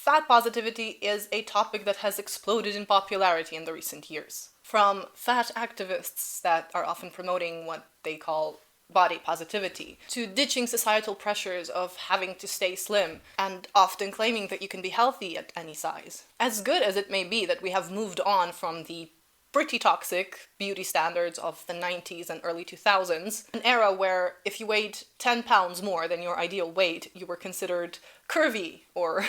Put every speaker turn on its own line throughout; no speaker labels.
Fat positivity is a topic that has exploded in popularity in the recent years. From fat activists that are often promoting what they call body positivity, to ditching societal pressures of having to stay slim, and often claiming that you can be healthy at any size. As good as it may be that we have moved on from the pretty toxic beauty standards of the 90s and early 2000s, an era where if you weighed 10 pounds more than your ideal weight, you were considered curvy or,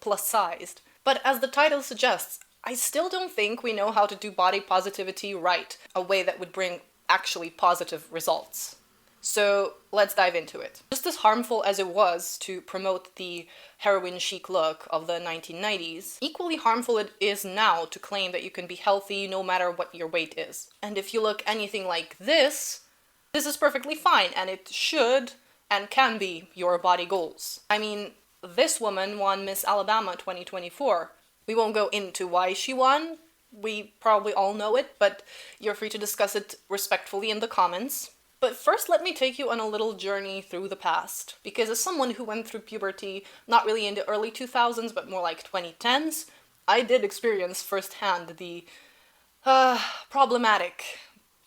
plus sized. But as the title suggests, I still don't think we know how to do body positivity right, a way that would bring actually positive results. So let's dive into it. Just as harmful as it was to promote the heroin chic look of the 1990s, equally harmful it is now to claim that you can be healthy no matter what your weight is. And if you look anything like this is perfectly fine, and it should and can be your body goals. I mean, this woman won Miss Alabama 2024. We won't go into why she won. We probably all know it, but you're free to discuss it respectfully in the comments. But first, let me take you on a little journey through the past, because as someone who went through puberty, not really in the early 2000s, but more like 2010s, I did experience firsthand the problematic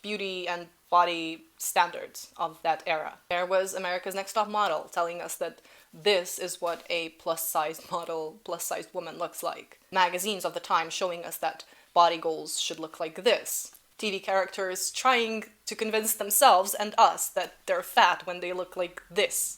beauty and body standards of that era. There was America's Next Top Model telling us that this is what a plus-sized model, plus-sized woman looks like. Magazines of the time showing us that body goals should look like this. TV characters trying to convince themselves and us that they're fat when they look like this.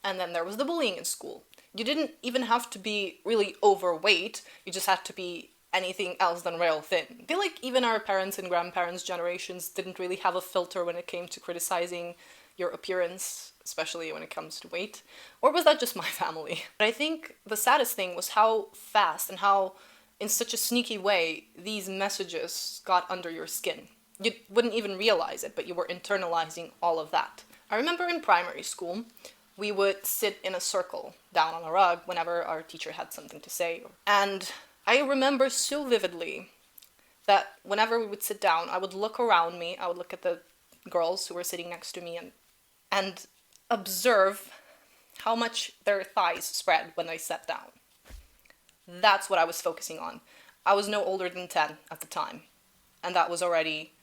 And then there was the bullying in school. You didn't even have to be really overweight, you just had to be anything else than rail thin. I feel like even our parents' and grandparents' generations didn't really have a filter when it came to criticizing your appearance, especially when it comes to weight. Or was that just my family? But I think the saddest thing was how fast and how in such a sneaky way, these messages got under your skin. You wouldn't even realize it, but you were internalizing all of that. I remember in primary school, we would sit in a circle down on a rug whenever our teacher had something to say. And I remember so vividly that whenever we would sit down, I would look around me, I would look at the girls who were sitting next to me and observe how much their thighs spread when they sat down. That's what I was focusing on. I was no older than 10 at the time, and that was already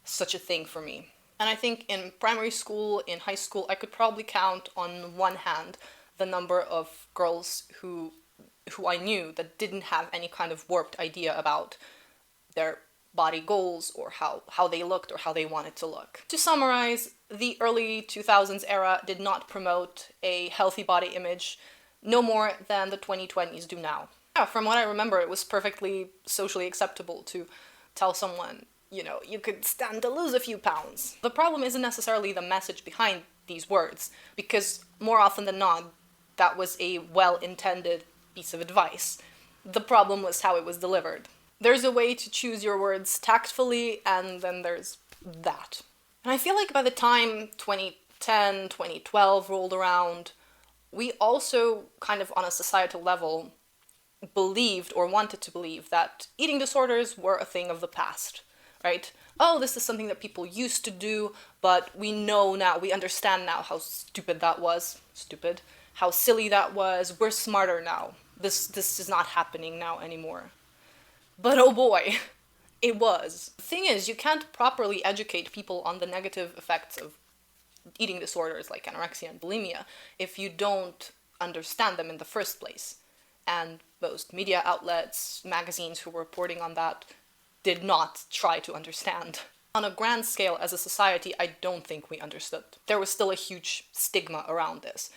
such a thing for me. And I think in primary school, in high school, I could probably count on one hand the number of girls who I knew that didn't have any kind of warped idea about their body goals or how they looked or how they wanted to look. To summarize, the early 2000s era did not promote a healthy body image no more than the 2020s do now. Yeah, from what I remember, it was perfectly socially acceptable to tell someone, you could stand to lose a few pounds. The problem isn't necessarily the message behind these words, because more often than not, that was a well-intended piece of advice. The problem was how it was delivered. There's a way to choose your words tactfully, and then there's that. And I feel like by the time 2010, 2012 rolled around, we also kind of on a societal level believed or wanted to believe that eating disorders were a thing of the past, right? Oh, this is something that people used to do, but we know now, we understand now how stupid that was. How silly that was. We're smarter now. This is not happening now anymore. But oh boy, it was. The thing is, you can't properly educate people on the negative effects of eating disorders like anorexia and bulimia if you don't understand them in the first place. And most media outlets, magazines who were reporting on that did not try to understand. On a grand scale as a society, I don't think we understood. There was still a huge stigma around this.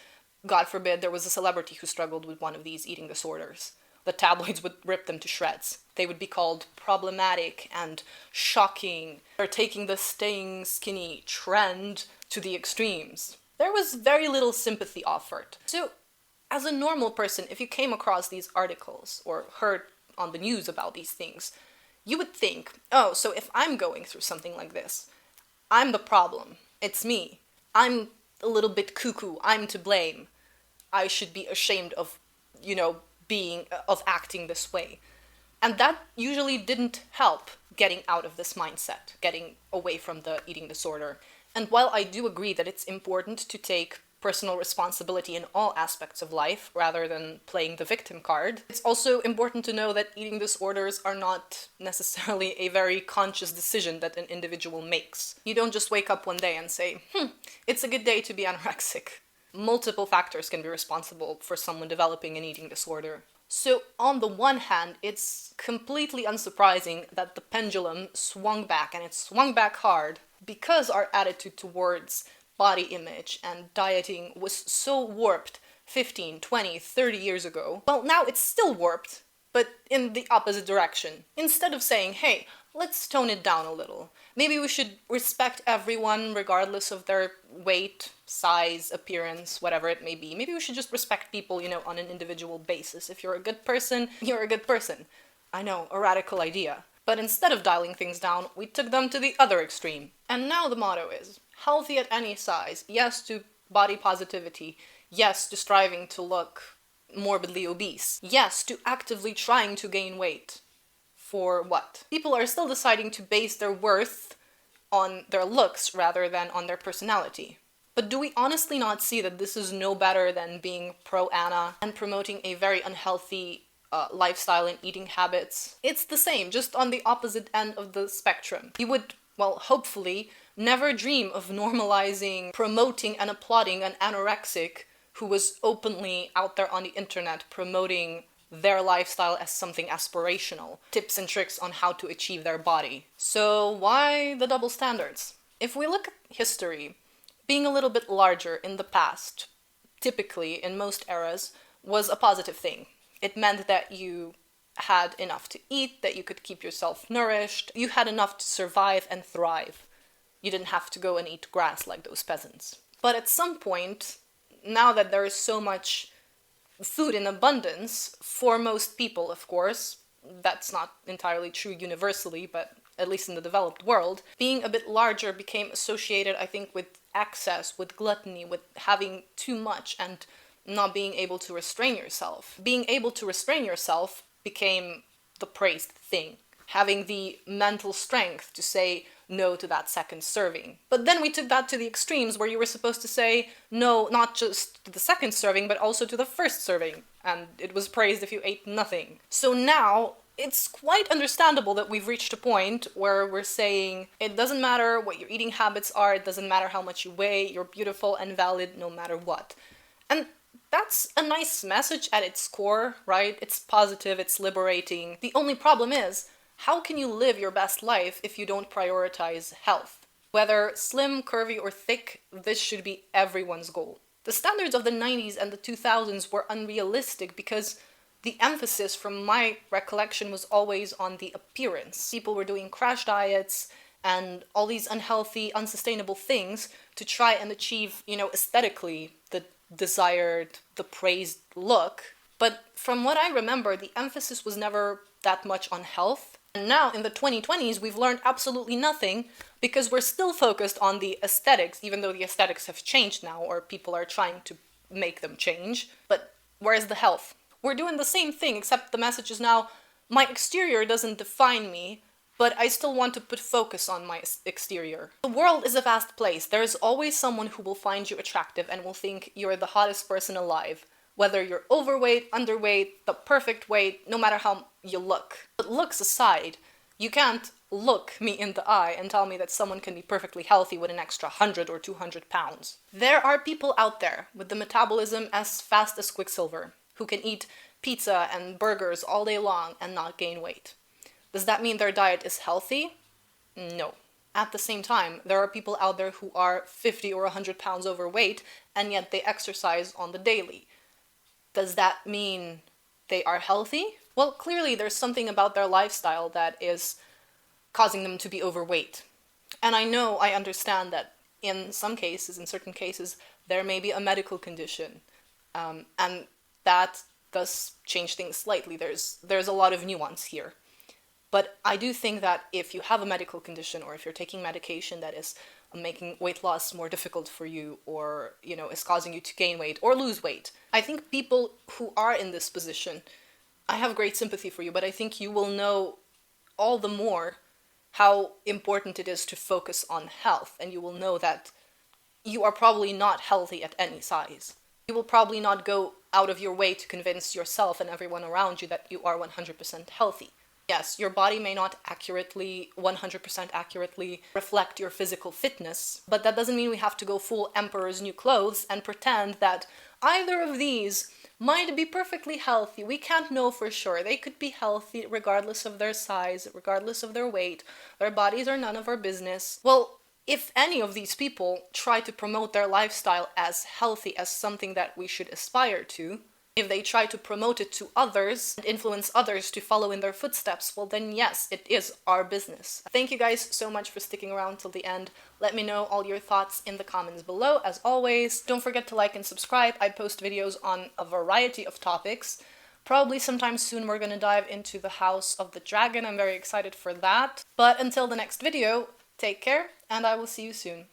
God forbid there was a celebrity who struggled with one of these eating disorders. The tabloids would rip them to shreds. They would be called problematic and shocking. They're taking the staying skinny trend to the extremes. There was very little sympathy offered. So, as a normal person, if you came across these articles or heard on the news about these things, you would think, oh, so if I'm going through something like this, I'm the problem. It's me. I'm a little bit cuckoo. I'm to blame. I should be ashamed of, acting this way. And that usually didn't help getting out of this mindset, getting away from the eating disorder. And while I do agree that it's important to take personal responsibility in all aspects of life rather than playing the victim card. It's also important to know that eating disorders are not necessarily a very conscious decision that an individual makes. You don't just wake up one day and say, it's a good day to be anorexic. Multiple factors can be responsible for someone developing an eating disorder. So on the one hand, it's completely unsurprising that the pendulum swung back, and it swung back hard, because our attitude towards body image and dieting was so warped 15, 20, 30 years ago. Well, now it's still warped, but in the opposite direction. Instead of saying, hey, let's tone it down a little. Maybe we should respect everyone regardless of their weight, size, appearance, whatever it may be. Maybe we should just respect people, on an individual basis. If you're a good person, you're a good person. I know, a radical idea. But instead of dialing things down, we took them to the other extreme. And now the motto is, healthy at any size. Yes to body positivity. Yes to striving to look morbidly obese. Yes to actively trying to gain weight. For what? People are still deciding to base their worth on their looks rather than on their personality. But do we honestly not see that this is no better than being pro-Anna and promoting a very unhealthy lifestyle and eating habits? It's the same, just on the opposite end of the spectrum. You would, hopefully, never dream of normalizing, promoting, and applauding an anorexic who was openly out there on the internet promoting their lifestyle as something aspirational, tips and tricks on how to achieve their body. So why the double standards? If we look at history, being a little bit larger in the past, typically in most eras, was a positive thing. It meant that you had enough to eat, that you could keep yourself nourished, you had enough to survive and thrive. You didn't have to go and eat grass like those peasants. But at some point, now that there is so much food in abundance, for most people, of course, that's not entirely true universally, but at least in the developed world, being a bit larger became associated, I think, with excess, with gluttony, with having too much and not being able to restrain yourself. Being able to restrain yourself became the praised thing. Having the mental strength to say no to that second serving. But then we took that to the extremes where you were supposed to say no, not just to the second serving, but also to the first serving. And it was praised if you ate nothing. So now, it's quite understandable that we've reached a point where we're saying it doesn't matter what your eating habits are, it doesn't matter how much you weigh, you're beautiful and valid no matter what. And that's a nice message at its core, right? It's positive, it's liberating. The only problem is, how can you live your best life if you don't prioritize health? Whether slim, curvy, or thick, this should be everyone's goal. The standards of the 90s and the 2000s were unrealistic because the emphasis, from my recollection, was always on the appearance. People were doing crash diets and all these unhealthy, unsustainable things to try and achieve, aesthetically, the desired, the praised look. But from what I remember, the emphasis was never that much on health. And now, in the 2020s, we've learned absolutely nothing because we're still focused on the aesthetics, even though the aesthetics have changed now, or people are trying to make them change. But where's the health? We're doing the same thing, except the message is now, my exterior doesn't define me, but I still want to put focus on my exterior. The world is a vast place. There's always someone who will find you attractive and will think you're the hottest person alive. Whether you're overweight, underweight, the perfect weight, no matter how you look. But looks aside, you can't look me in the eye and tell me that someone can be perfectly healthy with an extra 100 or 200 pounds. There are people out there with the metabolism as fast as Quicksilver, who can eat pizza and burgers all day long and not gain weight. Does that mean their diet is healthy? No. At the same time, there are people out there who are 50 or 100 pounds overweight and yet they exercise on the daily. Does that mean they are healthy? Well, clearly there's something about their lifestyle that is causing them to be overweight. And I understand that in some cases, in certain cases, there may be a medical condition. And that does change things slightly. There's a lot of nuance here. But I do think that if you have a medical condition or if you're taking medication that is making weight loss more difficult for you or, is causing you to gain weight or lose weight, I think people who are in this position, I have great sympathy for you, but I think you will know all the more how important it is to focus on health, and you will know that you are probably not healthy at any size. You will probably not go out of your way to convince yourself and everyone around you that you are 100% healthy. Yes, your body may not accurately, 100% accurately reflect your physical fitness, but that doesn't mean we have to go full emperor's new clothes and pretend that either of these might be perfectly healthy. We can't know for sure. They could be healthy regardless of their size, regardless of their weight. Their bodies are none of our business. Well, if any of these people try to promote their lifestyle as healthy as something that we should aspire to, if they try to promote it to others and influence others to follow in their footsteps, well then yes, it is our business. Thank you guys so much for sticking around till the end. Let me know all your thoughts in the comments below, as always. Don't forget to like and subscribe. I post videos on a variety of topics. Probably sometime soon we're gonna dive into the House of the Dragon. I'm very excited for that. But until the next video, take care, and I will see you soon.